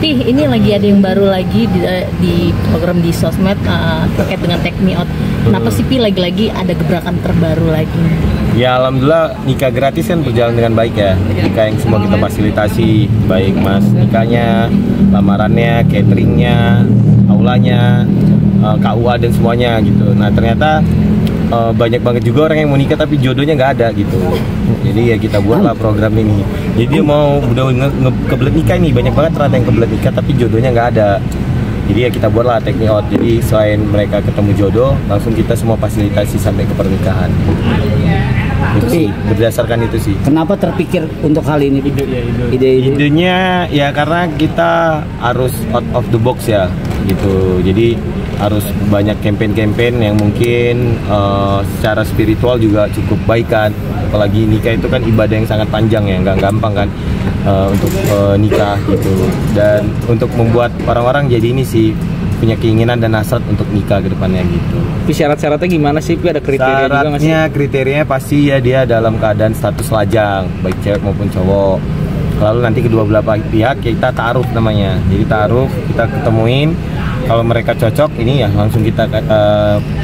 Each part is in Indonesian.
Pi, ini lagi ada yang baru lagi di program di sosmed terkait dengan Take Me Out. Kenapa sih Pi lagi-lagi ada gebrakan terbaru lagi? Ya alhamdulillah nikah gratis kan berjalan dengan baik ya. Nikah yang semua kita fasilitasi, baik mas nikahnya, lamarannya, cateringnya, aulanya, KUA dan semuanya gitu. Nah ternyata banyak banget juga orang yang mau nikah tapi jodohnya nggak ada gitu. Jadi ya kita buatlah program ini. Jadi dia mau udah kebelet nikah nih, banyak banget ternyata yang kebelet nikah tapi jodohnya nggak ada. Jadi ya kita buatlah Take Me Out. Jadi selain mereka ketemu jodoh, langsung kita semua fasilitasi sampai ke pernikahan. Itu sih, berdasarkan itu sih. Kenapa terpikir untuk hal ini? Idenya ya karena kita harus out of the box ya gitu. Jadi harus banyak campaign-campaign yang mungkin secara spiritual juga cukup baik kan. Apalagi nikah itu kan ibadah yang sangat panjang ya, nggak gampang kan untuk nikah gitu. Dan untuk membuat orang-orang jadi ini sih punya keinginan dan hasrat untuk nikah ke depannya gitu. Tapi syarat-syaratnya gimana sih? Ada kriteria juga nggak sih? Kriterianya pasti ya dia dalam keadaan status lajang, baik cewek maupun cowok. Lalu nanti kedua belah pihak kita taruh namanya. Jadi taruh, kita ketemuin. Kalau mereka cocok, ini ya langsung kita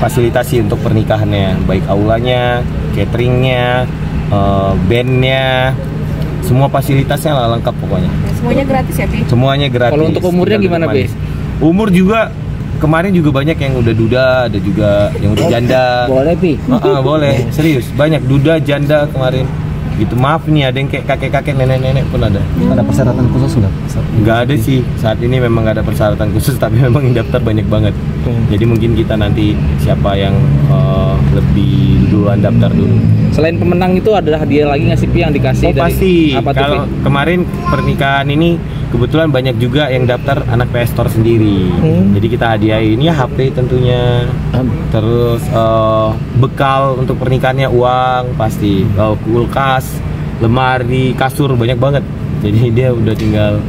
fasilitasi untuk pernikahannya, baik aulanya, cateringnya, bandnya, semua fasilitasnya lah lengkap pokoknya. Semuanya gratis ya Pi? Semuanya gratis. Kalau untuk umurnya gimana Pi? Umur juga kemarin juga banyak yang udah duda, ada juga yang udah janda. Boleh Pi? Boleh, serius banyak duda janda kemarin. Gitu, maaf nih ada yang kayak kakek-kakek, nenek-nenek pun ada. Ada persyaratan khusus nggak? Nggak ada sih, saat ini memang nggak ada persyaratan khusus, tapi memang yang daftar banyak banget. Jadi mungkin kita nanti siapa yang lebih duluan daftar dulu. Selain pemenang itu ada hadiah lagi nggak sih Pi yang dikasih? Oh pasti, apa tuh, kalau kemarin pernikahan ini kebetulan banyak juga yang daftar anak PS Store sendiri. Jadi kita hadiahin ya HP tentunya, terus bekal untuk pernikahannya, uang pasti, kulkas, lemari, kasur, banyak banget. Jadi dia udah tinggal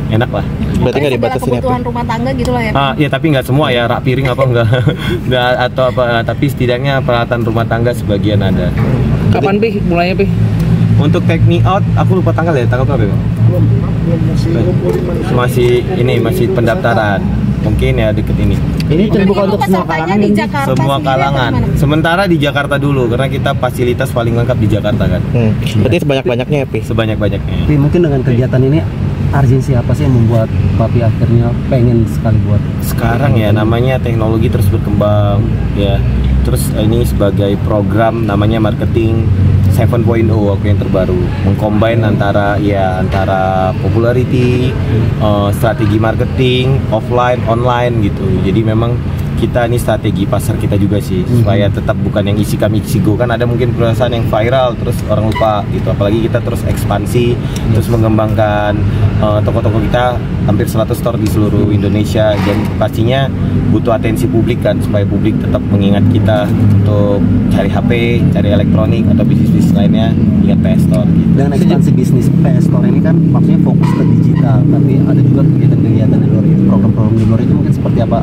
enak lah. Berarti nggak dibatasi kebutuhan rumah tangga gitu lah ya? Ya tapi nggak semua ya, rak piring apa enggak, atau apa, tapi setidaknya peralatan rumah tangga sebagian ada. Kapan Pi? Mulainya Pi? Untuk Take Me Out, aku lupa tanggal ya, tanggal berapa ya? Masih pendaftaran. Mungkin ya deket ini. Ini terbuka untuk semua kalangan di Jakarta. Semua kalangan. Sementara di Jakarta dulu, karena kita fasilitas paling lengkap di Jakarta kan. Berarti sebanyak-banyaknya ya Pi? Sebanyak-banyaknya. Tapi mungkin dengan kegiatan ini urgensi apa sih yang membuat Papi akhirnya pengen sekali buat? Sekarang ya namanya teknologi terus berkembang ya. Terus ini sebagai program namanya marketing 7.0 aku yang terbaru, mengcombine antara popularity, strategi marketing, offline, online gitu. Jadi memang kita ini strategi pasar kita juga sih, supaya tetap bukan yang isi kami isi go. Kan ada mungkin perusahaan yang viral terus orang lupa gitu. Apalagi kita terus ekspansi, terus mengembangkan toko-toko kita hampir 100 store di seluruh Indonesia, dan pastinya butuh atensi publik kan, supaya publik tetap mengingat kita untuk cari HP, cari elektronik atau bisnis lainnya, ingat PS Store gitu. Dengan ekspansi bisnis PS Store ini kan maksudnya fokus ke digital, tapi ada juga kegiatan-kegiatan di luar itu, program-program di luar itu mungkin seperti apa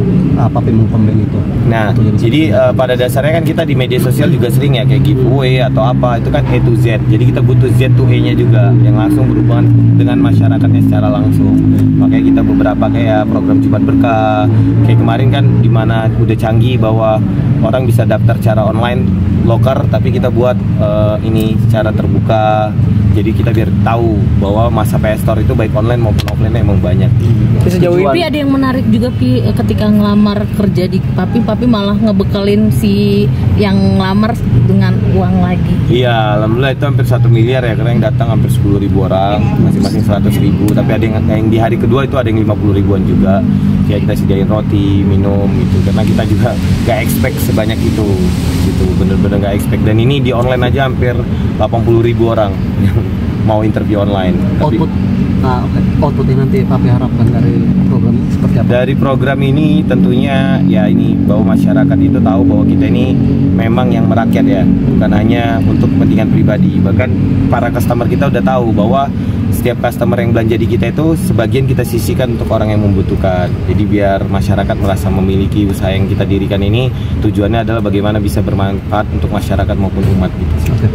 Papi mengkombin itu? Nah, jadi pada dasarnya kan kita di media sosial juga sering ya kayak giveaway atau apa, itu kan A to Z. Jadi kita butuh Z to E nya juga yang langsung berhubungan dengan masyarakatnya secara langsung. Makanya kita beberapa kayak program Jumat Berkah, kayak kemarin kan dimana udah canggih bahwa orang bisa daftar secara online loker, tapi kita buat ini secara terbuka. Jadi kita biar tahu bahwa masa PS Store itu baik online maupun offline emang banyak. Sejauh ini Tapi ada yang menarik juga Pi, ketika ngelamar kerja di Papi malah ngebekelin si yang ngelamar dengan uang lagi. Iya, alhamdulillah itu hampir 1 miliar ya, karena yang datang hampir 10.000 orang, masing-masing 100.000. Tapi ada yang di hari kedua itu ada yang 50 ribuan juga. Ya kita sediain roti, minum gitu, karena kita juga gak expect sebanyak itu gitu, bener-bener gak expect. Dan ini di online aja hampir 80.000 orang yang mau interview online. Output yang nanti Papi harapkan dari program ini seperti apa? Dari program ini tentunya ya ini bahwa masyarakat itu tahu bahwa kita ini memang yang merakyat ya, bukan hanya untuk kepentingan pribadi. Bahkan para customer kita udah tahu bahwa setiap customer yang belanja di kita itu sebagian kita sisihkan untuk orang yang membutuhkan. Jadi biar masyarakat merasa memiliki usaha yang kita dirikan ini, tujuannya adalah bagaimana bisa bermanfaat untuk masyarakat maupun umat gitu. Oke.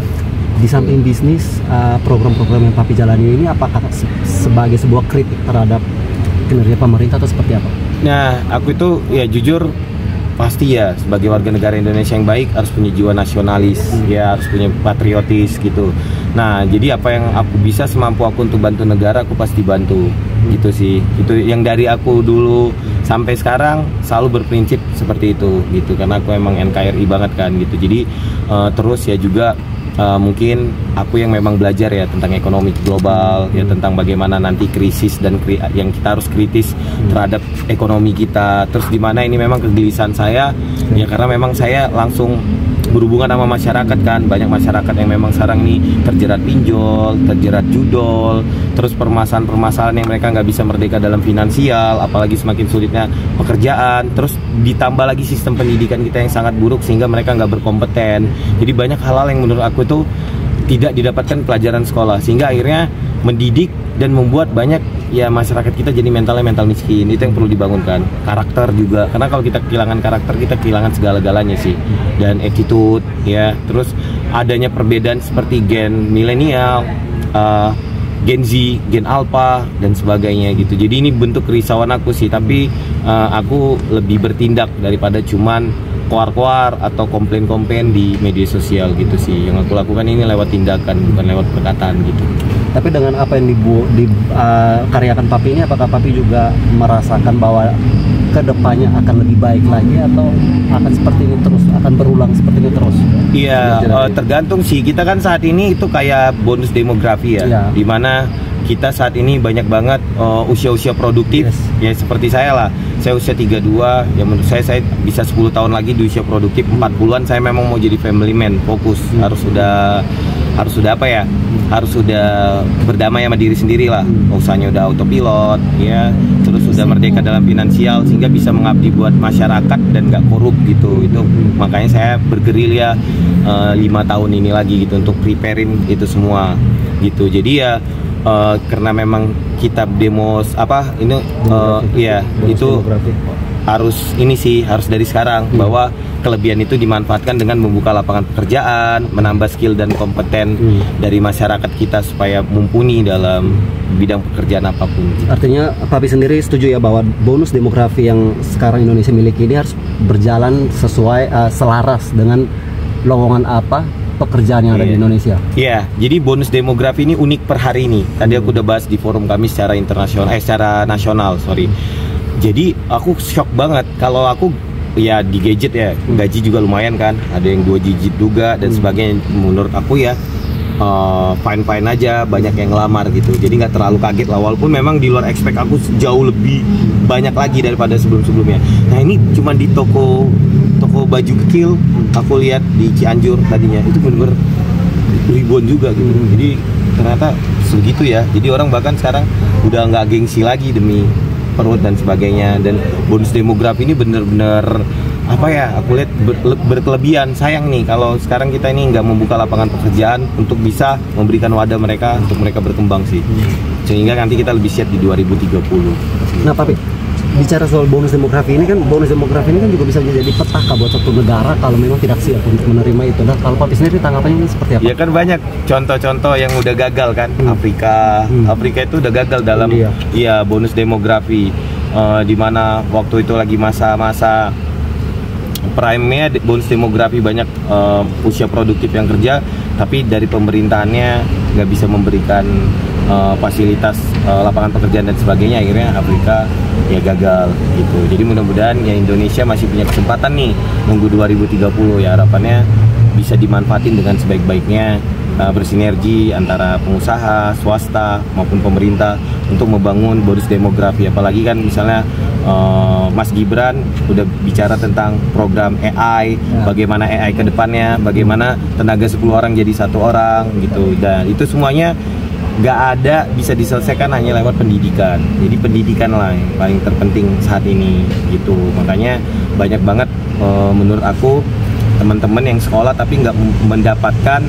Di samping bisnis, program-program yang Papi jalani ini apakah sebagai sebuah kritik terhadap kinerja pemerintah atau seperti apa? Nah, aku itu ya jujur pasti ya sebagai warga negara Indonesia yang baik harus punya jiwa nasionalis, ya harus punya patriotis gitu. Nah, jadi apa yang aku bisa semampu aku untuk bantu negara, aku pasti bantu gitu sih. Itu yang dari aku dulu sampai sekarang selalu berprinsip seperti itu gitu, karena aku emang NKRI banget kan gitu. Jadi terus ya juga mungkin aku yang memang belajar ya tentang ekonomi global, ya tentang bagaimana nanti krisis dan yang kita harus kritis terhadap ekonomi kita. Terus di mana ini memang kegelisahan saya ya, karena memang saya langsung berhubungan sama masyarakat kan, banyak masyarakat yang memang sekarang ini terjerat pinjol, terjerat judol, terus permasalahan-permasalahan yang mereka nggak bisa merdeka dalam finansial, apalagi semakin sulitnya pekerjaan, terus ditambah lagi sistem pendidikan kita yang sangat buruk sehingga mereka nggak berkompeten. Jadi banyak hal-hal yang menurut aku tuh tidak didapatkan pelajaran sekolah, sehingga akhirnya mendidik dan membuat banyak ya masyarakat kita jadi mental miskin. Itu yang perlu dibangunkan. Karakter juga, karena kalau kita kehilangan karakter, kita kehilangan segala-galanya sih. Dan attitude ya, terus adanya perbedaan seperti gen milenial, Gen Z, Gen Alpha dan sebagainya gitu. Jadi ini bentuk kerisauan aku sih, tapi aku lebih bertindak daripada cuman koar-koar atau komplain-komplain di media sosial gitu sih. Yang aku lakukan ini lewat tindakan, bukan lewat perkataan gitu. Tapi dengan apa yang dikaryakan Papi ini, apakah Papi juga merasakan bahwa kedepannya akan lebih baik lagi atau akan seperti ini terus, akan berulang seperti ini terus? Iya, tergantung sih. Kita kan saat ini itu kayak bonus demografi ya, dimana kita saat ini banyak banget usia-usia produktif, ya seperti saya lah. Saya usia 32, ya menurut saya bisa 10 tahun lagi di usia produktif. 40-an saya memang mau jadi family man, fokus, harus sudah apa ya, harus sudah berdamai sama diri sendiri lah, usahanya udah autopilot ya, terus sudah merdeka dalam finansial sehingga bisa mengabdi buat masyarakat dan nggak korup gitu. Itu makanya saya bergerilya 5 tahun ini lagi gitu untuk preparing itu semua gitu. Jadi ya karena memang kitab demos apa ini ya itu harus dari sekarang, bahwa kelebihan itu dimanfaatkan dengan membuka lapangan pekerjaan, menambah skill dan kompeten dari masyarakat kita supaya mumpuni dalam bidang pekerjaan apapun. Artinya Papi sendiri setuju ya bahwa bonus demografi yang sekarang Indonesia miliki ini harus berjalan sesuai selaras dengan lowongan apa pekerjaan yang ada di Indonesia. Iya, jadi bonus demografi ini unik per hari ini. Tadi aku udah bahas di forum kami secara secara nasional, sorry. Jadi aku shock banget. Kalau aku ya di gadget ya, gaji juga lumayan kan, ada yang 2 digit juga dan sebagainya. Menurut aku ya fine-fine aja, banyak yang ngelamar gitu. Jadi nggak terlalu kaget lah, walaupun memang di luar expect aku jauh lebih banyak lagi daripada sebelum-sebelumnya. Nah ini cuma di toko baju kecil, aku lihat di Cianjur tadinya itu bener-bener ribuan juga gitu. Jadi ternyata segitu ya. Jadi orang bahkan sekarang udah nggak gengsi lagi demi perut dan sebagainya. Dan bonus demografi ini bener-bener apa ya, aku lihat berkelebihan. Sayang nih kalau sekarang kita ini nggak membuka lapangan pekerjaan untuk bisa memberikan wadah mereka untuk mereka berkembang sih, sehingga nanti kita lebih siap di 2030. Nah Papi, bicara soal bonus demografi ini kan juga bisa menjadi petaka buat satu negara kalau memang tidak siap untuk menerima itu. Nah kalau Papi sendiri tanggapannya ini seperti apa? Ya kan banyak contoh-contoh yang udah gagal kan. Afrika itu udah gagal dalam bonus demografi, di mana waktu itu lagi masa-masa prime-nya bonus demografi, banyak usia produktif yang kerja, tapi dari pemerintahannya nggak bisa memberikan fasilitas lapangan pekerjaan dan sebagainya. Akhirnya Afrika ya gagal gitu. Jadi mudah-mudahan ya Indonesia masih punya kesempatan nih nunggu 2030 ya, harapannya bisa dimanfaatin dengan sebaik-baiknya, bersinergi antara pengusaha, swasta maupun pemerintah untuk membangun bonus demografi. Apalagi kan misalnya Mas Gibran udah bicara tentang program AI, bagaimana AI ke depannya, bagaimana tenaga 10 orang jadi 1 orang gitu. Dan itu semuanya nggak ada bisa diselesaikan hanya lewat pendidikan. Jadi pendidikan lah yang paling terpenting saat ini gitu. Makanya banyak banget menurut aku teman-teman yang sekolah tapi nggak mendapatkan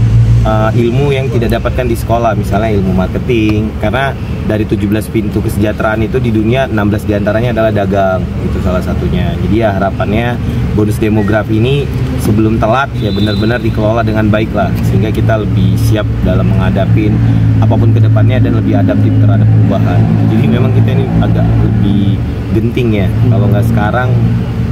ilmu yang tidak dapatkan di sekolah, misalnya ilmu marketing. Karena dari 17 pintu kesejahteraan itu di dunia, 16 diantaranya adalah dagang, itu salah satunya. Jadi ya harapannya bonus demografi ini sebelum telat ya benar-benar dikelola dengan baik lah, sehingga kita lebih siap dalam menghadapi apapun kedepannya dan lebih adaptif terhadap perubahan. Jadi memang kita ini agak lebih genting ya kalau nggak sekarang,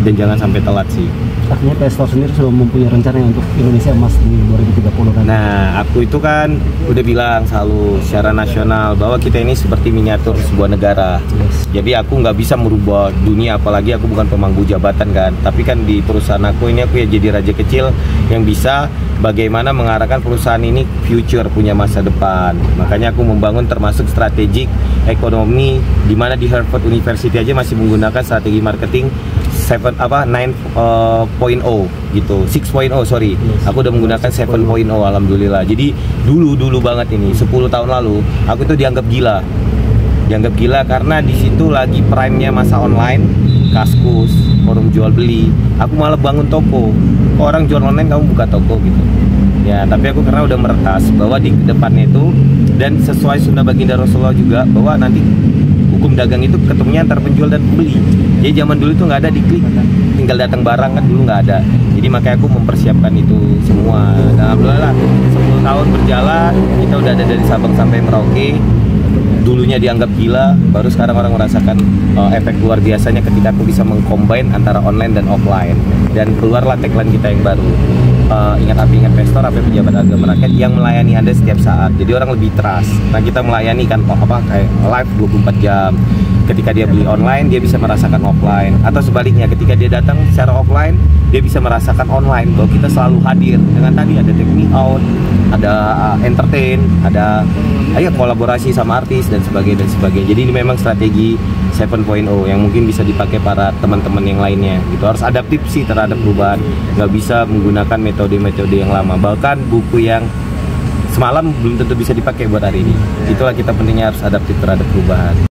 dan jangan sampai telat sih. Artinya PS Store sendiri sudah mempunyai rencana untuk Indonesia Emas di 2030 nanti. Nah, aku itu kan udah bilang selalu secara nasional bahwa kita ini seperti miniatur sebuah negara. Jadi aku nggak bisa merubah dunia, apalagi aku bukan pemangku jabatan kan. Tapi kan di perusahaan aku ini aku ya jadi raja kecil yang bisa bagaimana mengarahkan perusahaan ini future, punya masa depan. Makanya aku membangun termasuk strategik ekonomi, di mana di Harvard University aja masih menggunakan strategi marketing 9.0 gitu, 6.0 sorry. Aku udah menggunakan 7.0 alhamdulillah. Jadi dulu banget ini 10 tahun lalu aku tuh dianggap gila karena di situ lagi prime-nya masa online, Kaskus, forum jual beli. Aku malah bangun toko. Orang jual online kamu buka toko gitu. Ya, tapi aku karena udah meretas bahwa di depannya itu, dan sesuai sunnah baginda Rasulullah juga, bahwa nanti hukum dagang itu ketemunya antar penjual dan pembeli. Jadi zaman dulu itu nggak ada di klik, tinggal datang barang kan, dulu nggak ada. Jadi makanya aku mempersiapkan itu semua. Dan alhamdulillah 10 tahun berjalan, kita udah ada dari Sabang sampai Merauke. Dulunya dianggap gila, baru sekarang orang merasakan efek luar biasanya ketika aku bisa mengcombine antara online dan offline. Dan keluarlah tagline kita yang baru, ingat api, ingat investor, api pejabat agama rakyat yang melayani Anda setiap saat. Jadi orang lebih trust. Nah, kita melayani kan kayak live 24 jam. Ketika dia beli online, dia bisa merasakan offline. Atau sebaliknya, ketika dia datang secara offline, dia bisa merasakan online, bahwa kita selalu hadir. Dengan tadi ada take me out, ada entertain, ada kolaborasi sama artis dan sebagainya. Jadi ini memang strategi 7.0 yang mungkin bisa dipakai para teman-teman yang lainnya gitu. Harus adaptif sih terhadap perubahan, nggak bisa menggunakan metode-metode yang lama. Bahkan buku yang semalam belum tentu bisa dipakai buat hari ini. Itulah kita pentingnya harus adaptif terhadap perubahan.